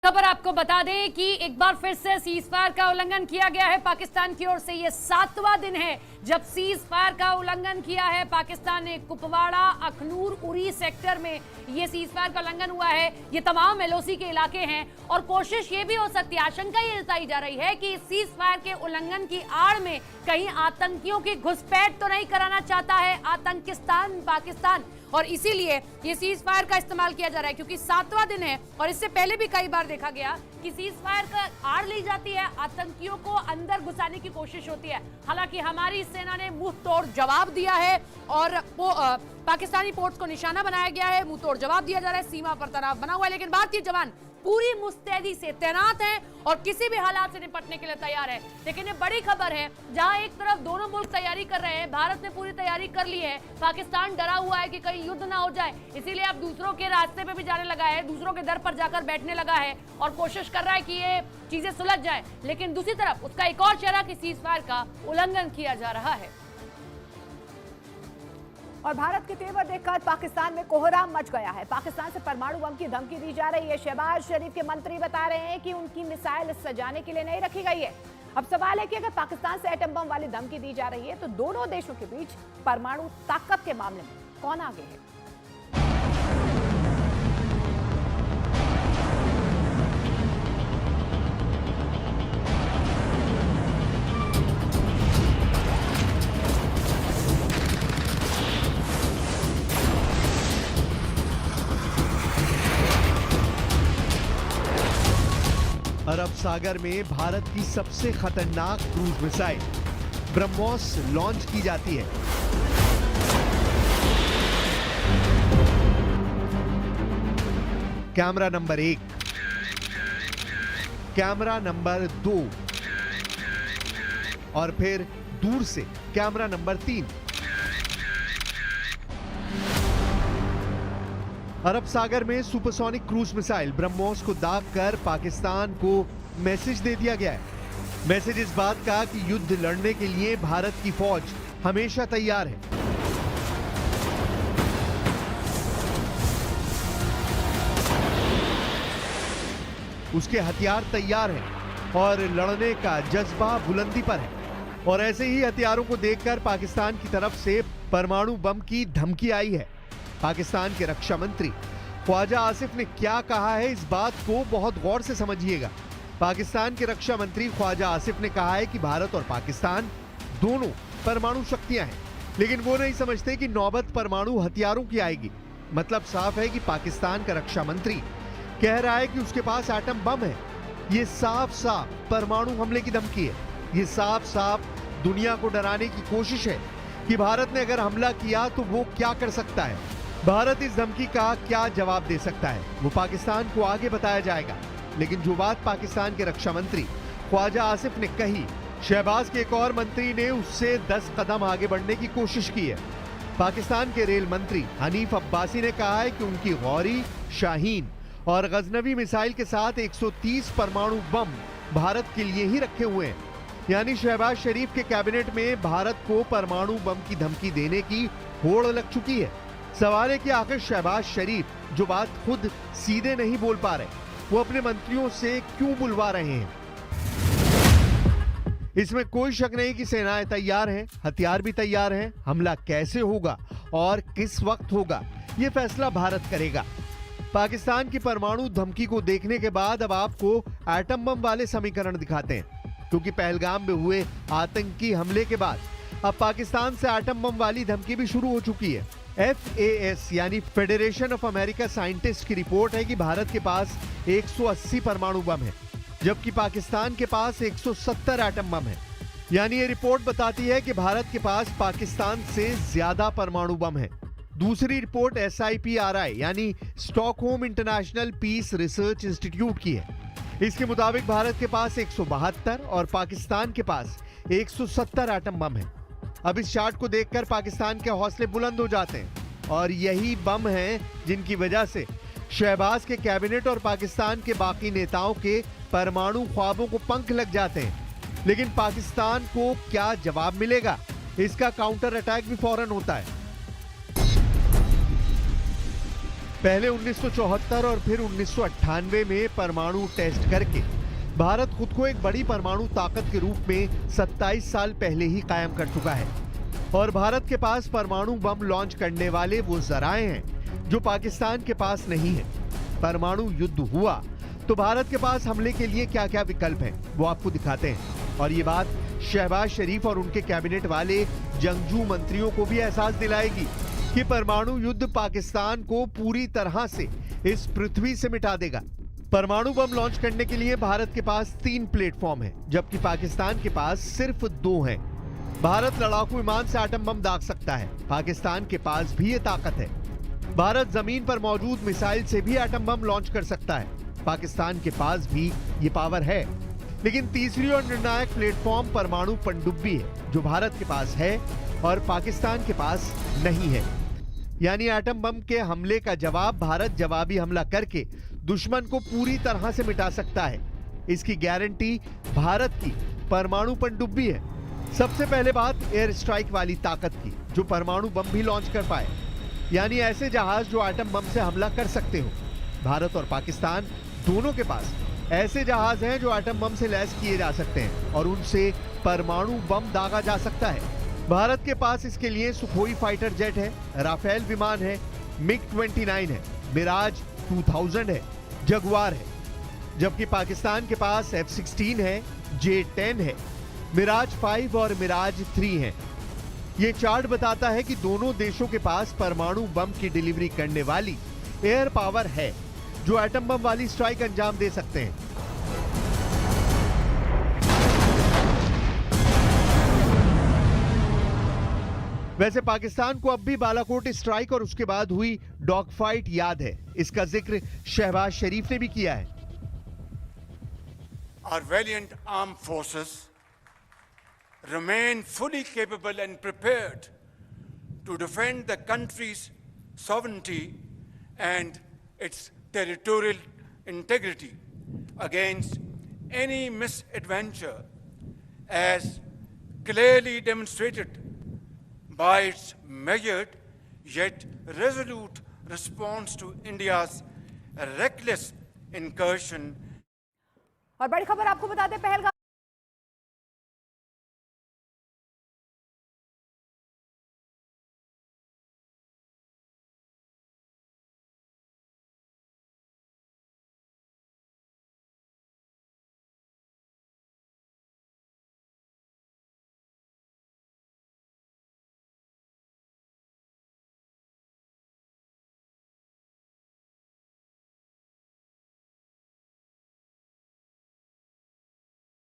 खबर आपको बता दें कि एक बार फिर से सीज फायर का उल्लंघन किया गया है पाकिस्तान की ओर से। ये 7वां दिन है जब सीज फायर का उल्लंघन किया है पाकिस्तान ने। कुपवाड़ा, अखनूर, उरी सेक्टर में ये सीज फायर का उल्लंघन हुआ है। ये तमाम एलओसी के इलाके हैं और कोशिश ये भी हो सकती है, आशंका ये जताई जा रही है कि सीज फायर के उल्लंघन की आड़ में कहीं आतंकियों की घुसपैठ तो नहीं कराना चाहता है आतंकिस्तान पाकिस्तान, और इसीलिए ये सीज फायर का इस्तेमाल किया जा रहा है। क्योंकि 7वां दिन है और इससे पहले भी कई बार देखा गया कि सीज फायर का आड़ ली जाती है, आतंकियों को अंदर घुसाने की कोशिश होती है। हालांकि हमारी सेना ने मुंह तोड़ जवाब दिया है और पाकिस्तानी पोर्ट्स को निशाना बनाया गया है, मुंह तोड़ जवाब दिया जा रहा है, सीमा पर तनाव बना हुआ है। लेकिन भारतीय जवान पूरी मुस्तैदी से तैनात हैं और किसी भी हालात से निपटने के लिए तैयार है। लेकिन ये बड़ी खबर है, जहां एक तरफ दोनों मुल्क तैयारी कर रहे हैं, भारत ने पूरी तैयारी कर ली है, पाकिस्तान डरा हुआ है कि कहीं युद्ध ना हो जाए, इसीलिए अब दूसरों के रास्ते पे भी जाने लगा है, दूसरों के दर पर जाकर बैठने लगा है और कोशिश कर रहा है कि ये चीजें सुलझ जाए। लेकिन दूसरी तरफ उसका एक और चेहरा कि सीज फायर का उल्लंघन किया जा रहा है। और भारत के तेवर देखकर पाकिस्तान में कोहराम मच गया है। पाकिस्तान से परमाणु बम की धमकी दी जा रही है। शहबाज शरीफ के मंत्री बता रहे हैं कि उनकी मिसाइल सजाने के लिए नहीं रखी गई है। अब सवाल है कि अगर पाकिस्तान से एटम बम वाली धमकी दी जा रही है तो दोनों देशों के बीच परमाणु ताकत के मामले में कौन आगे है? अरब सागर में भारत की सबसे खतरनाक क्रूज मिसाइल ब्रह्मोस लॉन्च की जाती है। कैमरा नंबर 1, कैमरा नंबर 2 और फिर दूर से कैमरा नंबर 3। अरब सागर में सुपरसोनिक क्रूज मिसाइल ब्रह्मोस को दाग कर पाकिस्तान को मैसेज दे दिया गया है। मैसेज इस बात का कि युद्ध लड़ने के लिए भारत की फौज हमेशा तैयार है। उसके हथियार तैयार हैं और लड़ने का जज्बा बुलंदी पर है। और ऐसे ही हथियारों को देखकर पाकिस्तान की तरफ से परमाणु बम की धमकी आई है। पाकिस्तान के रक्षा मंत्री ख्वाजा आसिफ ने क्या कहा है, इस बात को बहुत गौर से समझिएगा। पाकिस्तान के रक्षा मंत्री ख्वाजा आसिफ ने कहा है कि भारत और पाकिस्तान दोनों परमाणु शक्तियां हैं, लेकिन वो नहीं समझते कि नौबत परमाणु हथियारों की आएगी। मतलब साफ है कि पाकिस्तान का रक्षा मंत्री कह रहा है कि उसके पास एटम बम है। ये साफ साफ परमाणु हमले की धमकी है। ये साफ साफ दुनिया को डराने की कोशिश है कि भारत ने अगर हमला किया तो वो क्या कर सकता है, भारत इस धमकी का क्या जवाब दे सकता है, वो पाकिस्तान को आगे बताया जाएगा। लेकिन जो बात पाकिस्तान के रक्षा मंत्री ख्वाजा आसिफ ने कही, शहबाज के एक और मंत्री ने उससे 10 कदम आगे बढ़ने की कोशिश की है। पाकिस्तान के रेल मंत्री हनीफ अब्बासी ने कहा है कि उनकी गौरी, शाहीन और गजनवी मिसाइल के साथ 130 परमाणु बम भारत के लिए ही रखे हुए हैं। यानी शहबाज शरीफ के कैबिनेट में भारत को परमाणु बम की धमकी देने की होड़ लग चुकी है। सवाल है कि आखिर शहबाज शरीफ जो बात खुद सीधे नहीं बोल पा रहे, वो अपने मंत्रियों से क्यों बुलवा रहे हैं? इसमें कोई शक नहीं कि सेनाएं तैयार हैं, हथियार भी तैयार हैं। हमला कैसे होगा और किस वक्त होगा, ये फैसला भारत करेगा। पाकिस्तान की परमाणु धमकी को देखने के बाद अब आपको एटम बम वाले समीकरण दिखाते हैं, क्योंकि पहलगाम में हुए आतंकी हमले के बाद अब पाकिस्तान से एटम बम वाली धमकी भी शुरू हो चुकी है। FAS यानी फेडरेशन ऑफ अमेरिका साइंटिस्ट की रिपोर्ट है कि भारत के पास 180 परमाणु बम है, जबकि पाकिस्तान के पास 170 एटम बम है। यानी ये रिपोर्ट बताती है कि भारत के पास पाकिस्तान से ज्यादा परमाणु बम है। दूसरी रिपोर्ट SIPRI यानी Stockholm international peace research institute की है। इसके मुताबिक भारत के पास 172 और पाकिस्तान के पास 170 एटम बम है। अब इस चार्ट को देखकर पाकिस्तान के हौसले बुलंद हो जाते हैं और यही बम हैं जिनकी वजह से शहबाज के कैबिनेट और पाकिस्तान के बाकी नेताओं के परमाणु ख्वाबों को पंख लग जाते हैं। लेकिन पाकिस्तान को क्या जवाब मिलेगा, इसका काउंटर अटैक भी फौरन होता है। पहले 1974 और फिर 1998 में परमाणु टेस्ट करके भारत खुद को एक बड़ी परमाणु ताकत के रूप में 27 साल पहले ही कायम कर चुका है। और भारत के पास परमाणु बम लॉन्च करने वाले वो जराए हैं जो पाकिस्तान के पास नहीं है। परमाणु युद्ध हुआ तो भारत के पास हमले के लिए क्या क्या विकल्प हैं वो आपको दिखाते हैं। और ये बात शहबाज शरीफ और उनके कैबिनेट वाले जंगजू मंत्रियों को भी एहसास दिलाएगी कि परमाणु युद्ध पाकिस्तान को पूरी तरह से इस पृथ्वी से मिटा देगा। परमाणु बम लॉन्च करने के लिए भारत के पास 3 प्लेटफॉर्म हैं, जबकि पाकिस्तान के पास सिर्फ 2 हैं। भारत लड़ाकू विमान से एटम बम दाग सकता है, पाकिस्तान के पास भी ये ताकत है। भारत जमीन पर मौजूद मिसाइल से भी एटम बम लॉन्च कर सकता है, पाकिस्तान के पास भी ये पावर है। लेकिन तीसरी और निर्णायक प्लेटफॉर्म परमाणु पनडुब्बी है, जो भारत के पास है और पाकिस्तान के पास नहीं है। यानी एटम बम के हमले का जवाब भारत जवाबी हमला करके दुश्मन को पूरी तरह से मिटा सकता है। इसकी गारंटी भारत की परमाणु पनडुब्बी है। सबसे पहले बात एयर स्ट्राइक वाली ताकत की, जो परमाणु बम भी लॉन्च कर पाए, यानी ऐसे जहाज जो एटम बम से हमला कर सकते हो। भारत और पाकिस्तान दोनों के पास ऐसे जहाज हैं जो एटम बम से लैस किए जा सकते हैं और उनसे परमाणु बम दागा जा सकता है। भारत के पास इसके लिए सुखोई फाइटर जेट है, राफेल विमान है, मिग-29 है, मिराज 2000 है, जगुआर है। जबकि पाकिस्तान के पास F-16 है, J-10 है, मिराज 5 और मिराज 3 है। ये चार्ट बताता है कि दोनों देशों के पास परमाणु बम की डिलीवरी करने वाली एयर पावर है, जो एटम बम वाली स्ट्राइक अंजाम दे सकते हैं। वैसे पाकिस्तान को अब भी बालाकोट स्ट्राइक और उसके बाद हुई डॉग फाइट याद है। इसका जिक्र शहबाज शरीफ ने भी किया है। Our valiant armed forces remain fully capable and prepared to defend the country's sovereignty and its territorial integrity against any misadventure, as clearly demonstrated by its measured yet resolute response to India's reckless incursion. और बड़ी खबर आपको बताते हैं, पहलगाम